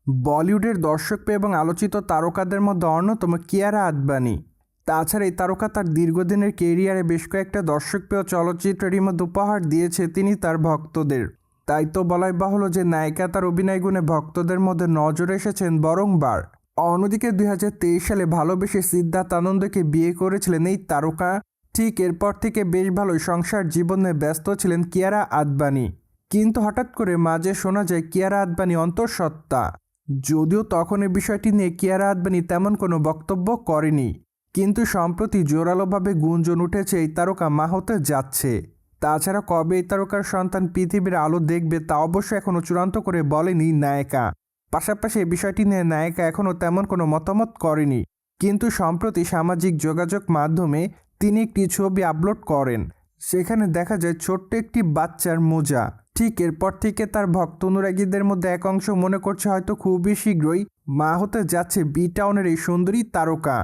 বলিউডের দর্শকপ্রিয় এবং আলোচিত তারকাদের মধ্যে অন্যতম কিয়ারা আদবানি। তাছাড়া এই তারকা তার দীর্ঘদিনের কেরিয়ারে বেশ কয়েকটা দর্শকপ্রিয় চলচ্চিত্রেরই মধ্যে উপহার দিয়েছে তিনি তার ভক্তদের। তাই তো বলাই বাহুল্য যে নায়িকা তার অভিনয় গুণে ভক্তদের মধ্যে নজরে এসেছেন বরংবার। অন্যদিকে 2023 সালে ভালোবেসে সিদ্ধার্থ আনন্দকে বিয়ে করেছিলেন এই তারকা। ঠিক এরপর থেকে বেশ ভালোই সংসার জীবনে ব্যস্ত ছিলেন কিয়ারা আদবানি। কিন্তু হঠাৎ করে মাঝে শোনা যায় কিয়ারা আদবানি অন্তঃসত্ত্বা। যদিও তখন এই বিষয়টি নিয়ে কিয়ারা আদবানি তেমন কোনো বক্তব্য করেনি, কিন্তু সম্প্রতি জোরালোভাবে গুঞ্জন উঠেছে এই তারকা মা হতে যাচ্ছে। তাছাড়া কবে এই তারকার সন্তান পৃথিবীর আলো দেখবে তা অবশ্য এখনও চূড়ান্ত করে বলেনি নায়িকা। পাশাপাশি এই বিষয়টি নিয়ে নায়িকা এখনও তেমন কোনো মতামত করেনি, কিন্তু সম্প্রতি সামাজিক যোগাযোগ মাধ্যমে তিনি একটি ছবি আপলোড করেন। সেখানে দেখা যায় ছোট্ট একটি বাচ্চার মোজা। ঠিক এরপর থেকে তার ভক্ত অনুরাগীদের মধ্যে এক অংশ মনে করছে হয়তো খুবই শীঘ্রই মা হতে যাচ্ছে বি টাউনের এই সুন্দরী তারকা।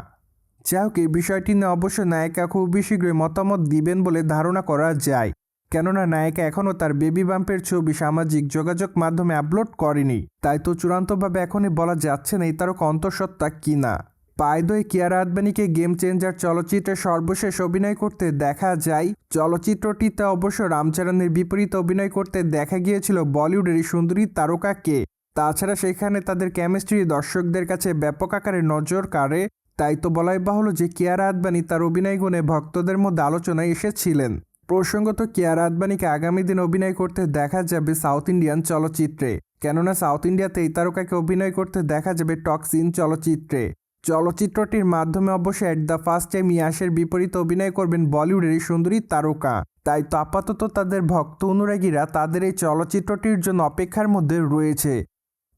যাই হোক, এই বিষয়টি নিয়ে অবশ্য নায়িকা খুবই শীঘ্রই মতামত দিবেন বলে ধারণা করা যায়, কেননা নায়িকা এখনও তার বেবি বাম্পের ছবি সামাজিক যোগাযোগ মাধ্যমে আপলোড করেনি। তাই তো চূড়ান্তভাবে এখনই বলা যাচ্ছে না এই তারকা অন্তঃসত্ত্বা কিনা। পায়দয় কিয়ারা আদবানিকে গেম চেঞ্জার চলচ্চিত্রে সর্বশেষ অভিনয় করতে দেখা যায়। চলচ্চিত্রটিতে অবশ্য রামচরণের বিপরীতে অভিনয় করতে দেখা গিয়েছিল বলিউডের এই সুন্দরী তারকাকে। তাছাড়া সেখানে তাদের কেমিস্ট্রি দর্শকদের কাছে ব্যাপক আকারে নজর কাড়ে। তাই তো বলাই বাহুল্য যে কিয়ারা আদবানি তার অভিনয় গুণে ভক্তদের মধ্যে আলোচনায় এসেছিলেন। প্রসঙ্গত, কিয়ারা আদবানিকে আগামী দিন অভিনয় করতে দেখা যাবে সাউথ ইন্ডিয়ান চলচ্চিত্রে, কেননা সাউথ ইন্ডিয়াতে এই তারকাকে অভিনয় করতে দেখা যাবে টক্সিন চলচ্চিত্রে। চলচ্চিত্রটির মাধ্যমে অবশ্য অ্যাট দ্য ফার্স্ট টাইম ইয়াশের বিপরীতে অভিনয় করবেন বলিউডের এই সুন্দরী তারকা। তাই তো আপাতত তাদের ভক্ত অনুরাগীরা তাদের এই চলচ্চিত্রটির জন্য অপেক্ষার মধ্যে রয়েছে।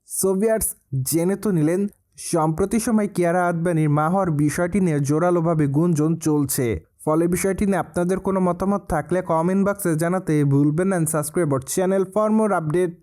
সোভিয়ার্স, জেনে তো নিলেন সম্প্রতি সময় কিয়ারা আদবানির মা হওয়ার বিষয়টি নিয়ে জোরালোভাবে গুঞ্জন চলছে। ফলে বিষয়টি নিয়ে আপনাদের কোনো মতামত থাকলে কমেন্ট বক্সে জানাতে ভুলবেন না। Subscribe our channel for more update.